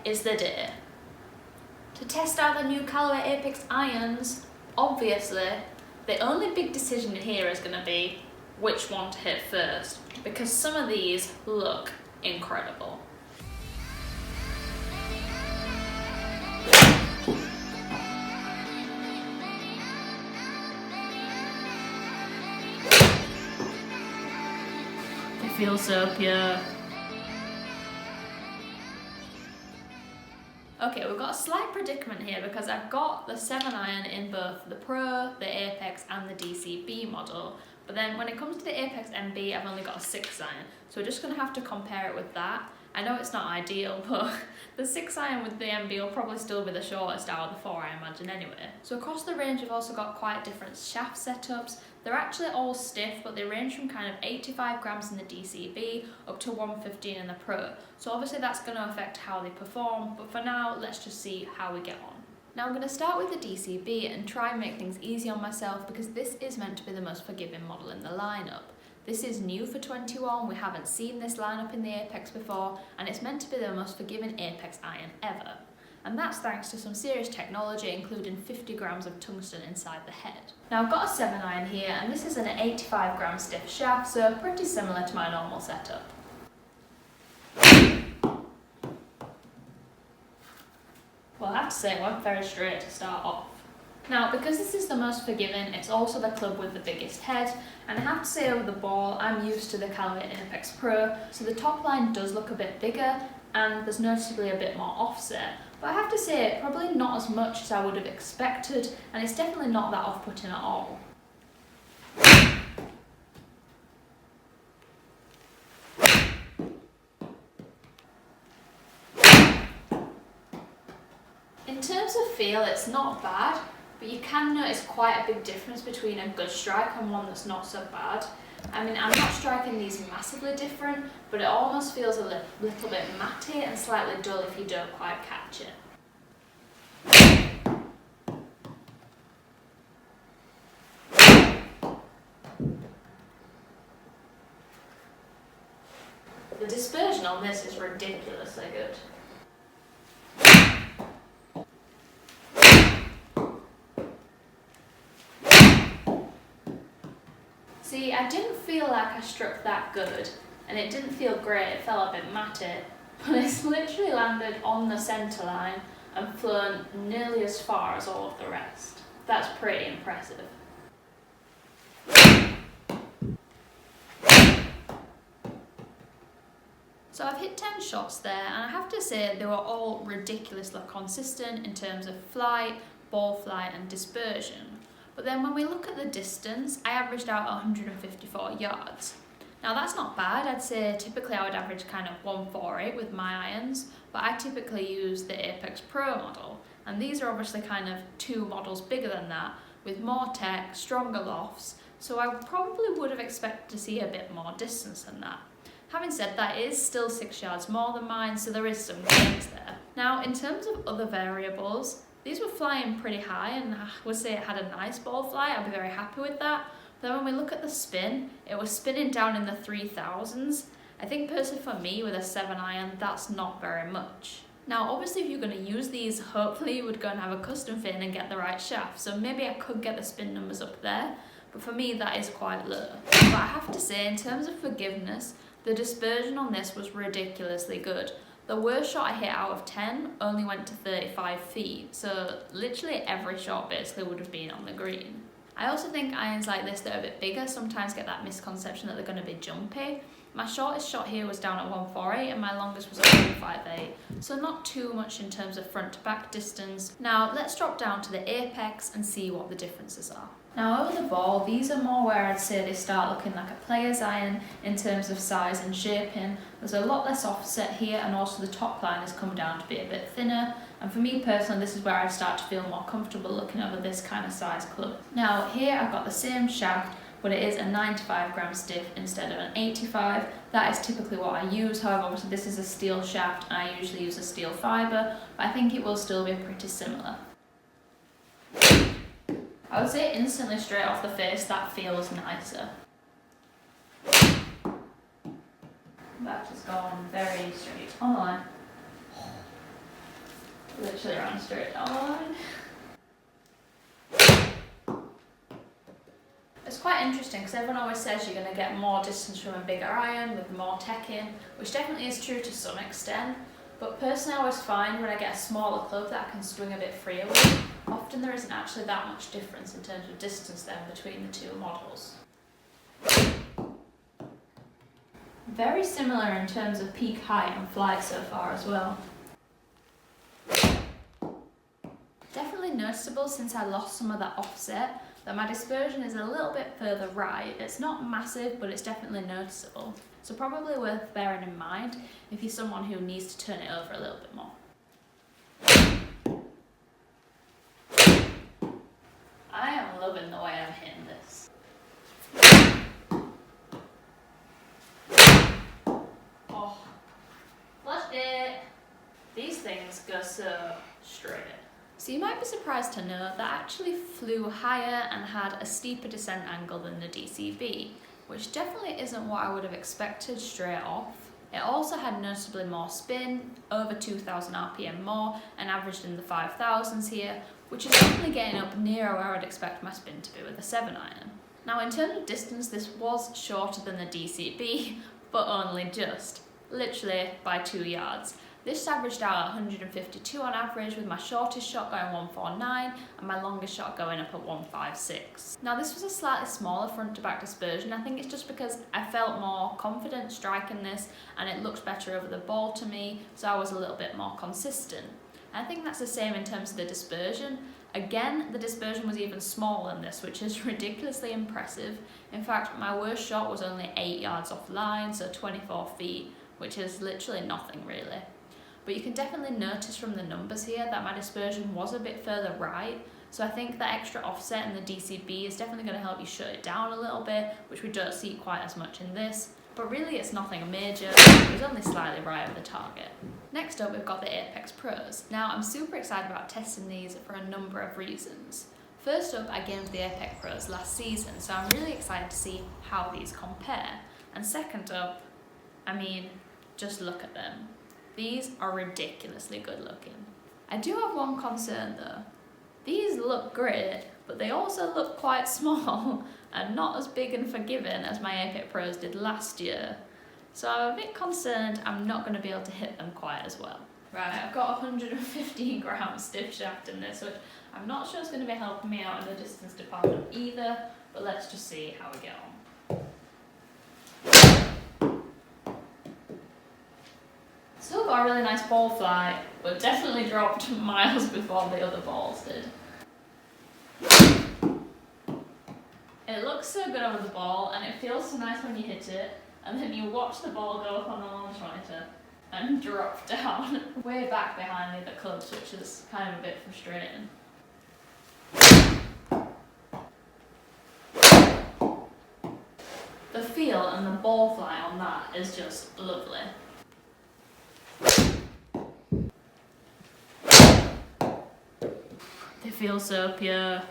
is the day to test out the new Callaway Apex irons. Obviously, the only big decision here is going to be which one to hit first, because some of these look incredible. They feel so pure. Okay, we've got a slight predicament here because I've got the 7 iron in both the Pro, the Apex and the DCB model, but then when it comes to the Apex MB I've only got a 6 iron, so we're just going to have to compare it with that. I know it's not ideal, but the 6 iron with the MB will probably still be the shortest out of the 4, I imagine anyway. So across the range we've also got quite different shaft setups. They're actually all stiff, but they range from kind of 85 grams in the DCB up to 115 in the Pro. So obviously that's going to affect how they perform, but for now let's just see how we get on. Now I'm going to start with the DCB and try and make things easy on myself because this is meant to be the most forgiving model in the lineup. This is new for 21, we haven't seen this lineup in the Apex before, and it's meant to be the most forgiving Apex iron ever. And that's thanks to some serious technology, including 50 grams of tungsten inside the head. Now I've got a 7 iron here, and this is an 85 gram stiff shaft, so pretty similar to my normal setup. Well, I have to say it went very straight to start off. Now, because this is the most forgiving, it's also the club with the biggest head, and I have to say over the ball, I'm used to the Callaway Apex Pro, so the top line does look a bit bigger, and there's noticeably a bit more offset. But I have to say, probably not as much as I would have expected, and it's definitely not that off-putting at all. In terms of feel, it's not bad, but you can notice quite a big difference between a good strike and one that's not so bad. I mean, I'm not striking these massively different, but it almost feels a little bit matty and slightly dull if you don't quite catch it. The dispersion on this is ridiculously good. See, I didn't feel like I struck that good, and it didn't feel great, it felt a bit matty, but it's literally landed on the centre line and flown nearly as far as all of the rest. That's pretty impressive. So I've hit 10 shots there, and I have to say they were all ridiculously consistent in terms of flight, ball flight and dispersion. But then when we look at the distance, I averaged out 154 yards. Now that's not bad. I'd say typically I would average kind of 148 with my irons, but I typically use the Apex Pro model, and these are obviously kind of 2 models bigger than that, with more tech, stronger lofts, so I probably would have expected to see a bit more distance than that. Having said that, it is still 6 yards more than mine, so there is some gains there. Now in terms of other variables, these were flying pretty high, and I would say it had a nice ball flight. I'd be very happy with that. But then when we look at the spin, it was spinning down in the 3000s. I think personally for me with a 7 iron, that's not very much. Now obviously if you're going to use these, hopefully you would go and have a custom fin and get the right shaft. So maybe I could get the spin numbers up there, but for me that is quite low. But I have to say, in terms of forgiveness, the dispersion on this was ridiculously good. The worst shot I hit out of 10 only went to 35 feet, so literally every shot basically would have been on the green. I also think irons like this that are a bit bigger sometimes get that misconception that they're going to be jumpy. My shortest shot here was down at 148 and my longest was at 158, so not too much in terms of front to back distance. Now let's drop down to the Apex and see what the differences are. Now over the ball, these are more where I'd say they start looking like a player's iron in terms of size and shaping. There's a lot less offset here, and also the top line has come down to be a bit thinner. And for me personally, this is where I start to feel more comfortable looking over this kind of size club. Now here I've got the same shaft, but it is a 95 gram stiff instead of an 85. That is typically what I use. However, obviously this is a steel shaft and I usually use a steel fibre, but I think it will still be pretty similar. I would say instantly straight off the face that feels nicer. That has gone very straight on the line. Literally ran straight down the line. It's quite interesting because everyone always says you're going to get more distance from a bigger iron with more tech in, which definitely is true to some extent. But personally I always find when I get a smaller club that I can swing a bit freer with, often there isn't actually that much difference in terms of distance then between the two models. Very similar in terms of peak height and flight so far as well. Definitely noticeable since I lost some of that offset that my dispersion is a little bit further right. It's not massive, but it's definitely noticeable. So probably worth bearing in mind if you're someone who needs to turn it over a little bit more. I am loving the way I'm hitting this. Oh, flushed it. These things go so straight. So you might be surprised to know that I actually flew higher and had a steeper descent angle than the DCB, which definitely isn't what I would have expected straight off. It also had noticeably more spin, over 2,000 RPM more, and averaged in the 5,000s here, which is definitely getting up near where I'd expect my spin to be with a 7-iron. Now in terms of distance, this was shorter than the DCB, but only just, literally by 2 yards. This averaged out at 152 on average, with my shortest shot going 149 and my longest shot going up at 156. Now this was a slightly smaller front to back dispersion. I think it's just because I felt more confident striking this and it looked better over the ball to me, so I was a little bit more consistent. And I think that's the same in terms of the dispersion. Again, the dispersion was even smaller than this, which is ridiculously impressive. In fact, my worst shot was only 8 yards off line, so 24 feet, which is literally nothing really. But you can definitely notice from the numbers here that my dispersion was a bit further right, so I think that extra offset in the DCB is definitely going to help you shut it down a little bit, which we don't see quite as much in this. But really it's nothing major, it was only slightly right of the target. Next up we've got the Apex Pros. Now I'm super excited about testing these for a number of reasons. First up, I gamed the Apex Pros last season, so I'm really excited to see how these compare. And second up, I mean, just look at them. These are ridiculously good looking. I do have one concern though. These look great, but they also look quite small and not as big and forgiving as my Apex Pros did last year. So I'm a bit concerned I'm not going to be able to hit them quite as well. Right, I've got 115 gram stiff shaft in this, which I'm not sure is going to be helping me out in the distance department either, but let's just see how we get on. Still got a really nice ball flight, but definitely dropped miles before the other balls did. It looks so good over the ball and it feels so nice when you hit it, and then you watch the ball go up on the launch monitor and drop down way back behind the other clubs, which is kind of a bit frustrating. The feel and the ball flight on that is just lovely. They feel so pure.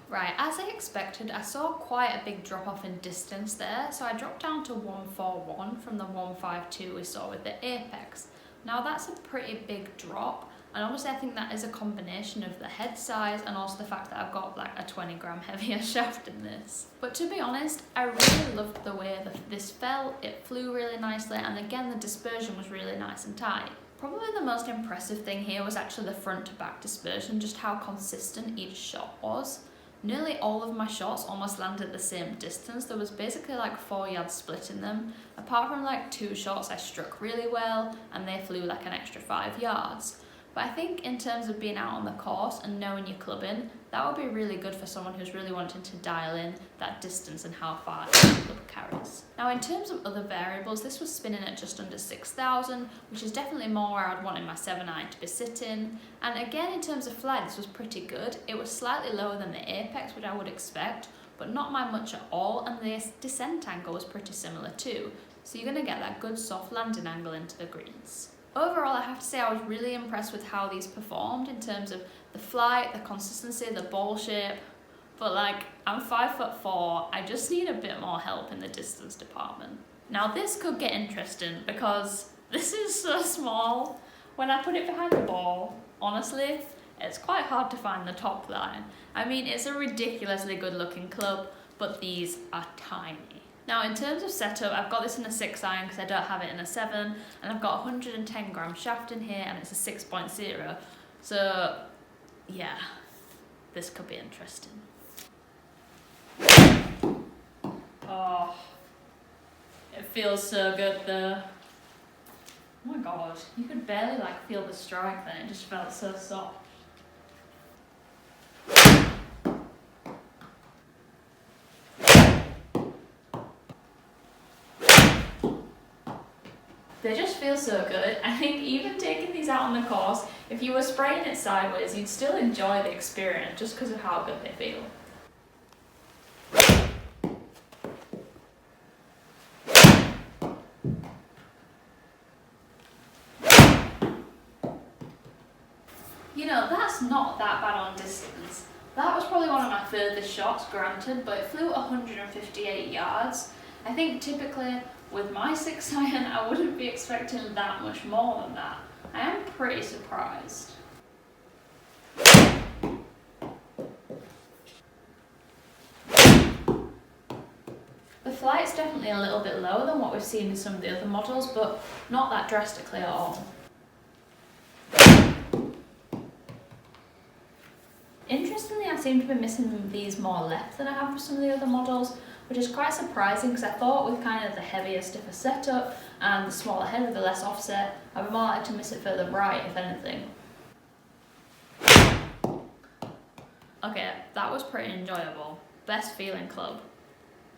Right, as I expected, I saw quite a big drop off in distance there, so I dropped down to 141 from the 152 we saw with the Apex. Now that's a pretty big drop, and obviously I think that is a combination of the head size and also the fact that I've got like a 20 gram heavier shaft in this. But to be honest, I really loved the way that this felt. It flew really nicely, and again the dispersion was really nice and tight. Probably the most impressive thing here was actually the front to back dispersion, just how consistent each shot was. Nearly all of my shots almost landed at the same distance. There was basically like 4 yards split in them. Apart from like 2 shots I struck really well and they flew like an extra 5 yards. But I think in terms of being out on the course and knowing your clubbing, that would be really good for someone who's really wanting to dial in that distance and how far the club carries. Now in terms of other variables, this was spinning at just under 6,000, which is definitely more where I'd wanted my 7-iron to be sitting. And again, in terms of flight, this was pretty good. It was slightly lower than the Apex, which I would expect, but not by much at all, and the descent angle was pretty similar too. So you're going to get that good soft landing angle into the greens. Overall, I have to say I was really impressed with how these performed in terms of the flight, the consistency, the ball shape. But like, I'm 5'4", I just need a bit more help in the distance department. Now this could get interesting because This is so small. When I put it behind the ball, honestly, it's quite hard to find the top line. I mean, it's a ridiculously good looking club, but these are tiny. Now in terms of setup, I've got this in a 6 iron because I don't have it in a 7, and I've got 110 gram shaft in here and it's a 6.0. So yeah, this could be interesting. Oh, it feels so good though. Oh my god, you could barely like feel the strike then, it just felt so soft. They just feel so good. I think even taking these out on the course, if you were spraying it sideways, you'd still enjoy the experience just because of how good they feel. You know, that's not that bad on distance. That was probably one of my furthest shots, granted, but it flew 158 yards. I think typically with my 6 iron, I wouldn't be expecting that much more than that. I am pretty surprised. The flight's definitely a little bit lower than what we've seen in some of the other models, but not that drastically at all. Interestingly, I seem to be missing these more left than I have for some of the other models, which is quite surprising because I thought with kind of the heavier, stiffer setup and the smaller head with the less offset, I'd be more likely to miss it further right, if anything. Okay, that was pretty enjoyable. Best feeling club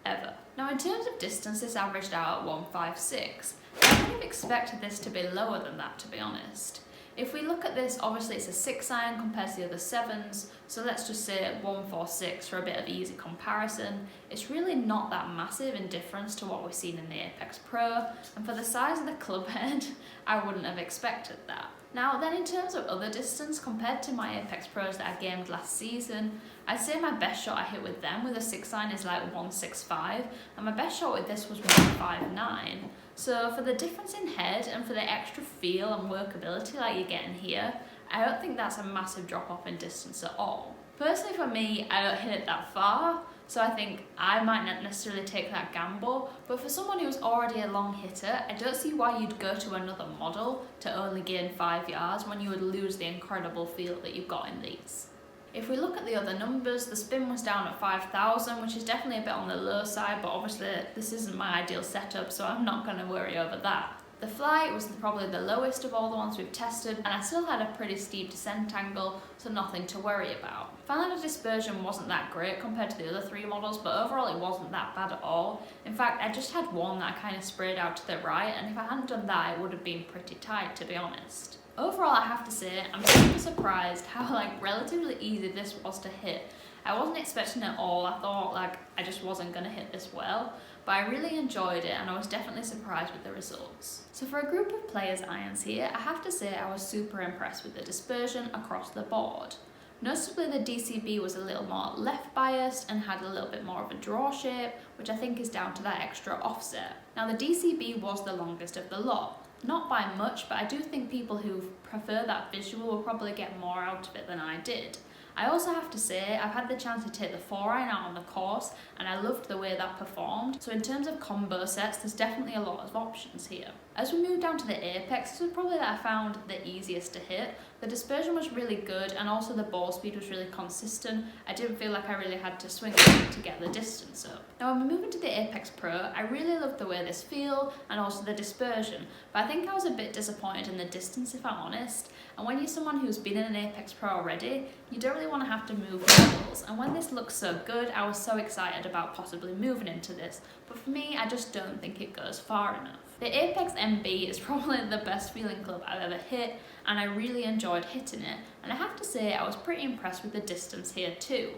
ever. Now in terms of distance, this averaged out at 156. I kind of expected this to be lower than that, to be honest. If we look at this, obviously it's a 6 iron compared to the other 7s, so let's just say 146 for a bit of easy comparison. It's really not that massive in difference to what we've seen in the Apex Pro, and for the size of the club head, I wouldn't have expected that. Now then, in terms of other distance, compared to my Apex Pros that I gamed last season, I'd say my best shot I hit with them with a 6 iron is like 165, and my best shot with this was 159. So for the difference in head and for the extra feel and workability like you're getting here, I don't think that's a massive drop off in distance at all. Personally for me, I don't hit it that far, so I think I might not necessarily take that gamble, but for someone who's already a long hitter, I don't see why you'd go to another model to only gain 5 yards when you would lose the incredible feel that you've got in these. If we look at the other numbers, the spin was down at 5,000, which is definitely a bit on the low side, but obviously this isn't my ideal setup, so I'm not going to worry over that. The flight was probably the lowest of all the ones we've tested, and I still had a pretty steep descent angle, so nothing to worry about. Finally, the dispersion wasn't that great compared to the other 3 models, but overall it wasn't that bad at all. In fact, I just had one that I kind of sprayed out to the right, and if I hadn't done that, it would have been pretty tight, to be honest. Overall, I have to say, I'm super surprised how relatively easy this was to hit. I wasn't expecting it at all. I thought I just wasn't going to hit this well, but I really enjoyed it and I was definitely surprised with the results. So for a group of players irons here, I have to say I was super impressed with the dispersion across the board. Noticeably the DCB was a little more left biased and had a little bit more of a draw shape, which I think is down to that extra offset. Now the DCB was the longest of the lot. Not by much, but I do think people who prefer that visual will probably get more out of it than I did. I also have to say, I've had the chance to take the 4 iron out on the course and I loved the way that performed. So in terms of combo sets, there's definitely a lot of options here. As we move down to the Apex, this was probably that I found the easiest to hit. The dispersion was really good and also the ball speed was really consistent. I didn't feel like I really had to swing it to get the distance up. Now when we move into the Apex Pro, I really loved the way this feels and also the dispersion, but I think I was a bit disappointed in the distance if I'm honest. And when you're someone who's been in an Apex Pro already, you don't really want to have to move models. And when this looks so good, I was so excited about possibly moving into this. But for me, I just don't think it goes far enough. The Apex MB is probably the best feeling club I've ever hit, and I really enjoyed hitting it. And I have to say, I was pretty impressed with the distance here too.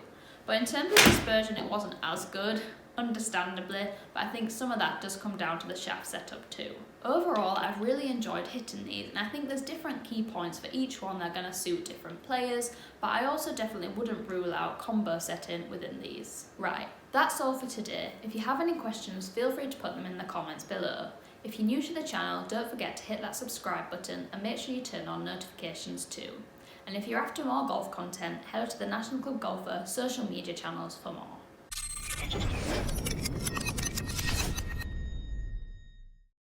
But in terms of dispersion, it wasn't as good, understandably, but I think some of that does come down to the shaft setup too. Overall, I've really enjoyed hitting these, and I think there's different key points for each one that are going to suit different players, but I also definitely wouldn't rule out combo setting within these. Right, That's all for today. If you have any questions, feel free to put them in the comments below. If you're new to the channel, don't forget to hit that subscribe button and make sure you turn on notifications too. And if you're after more golf content, head to the National Club Golfer social media channels for more.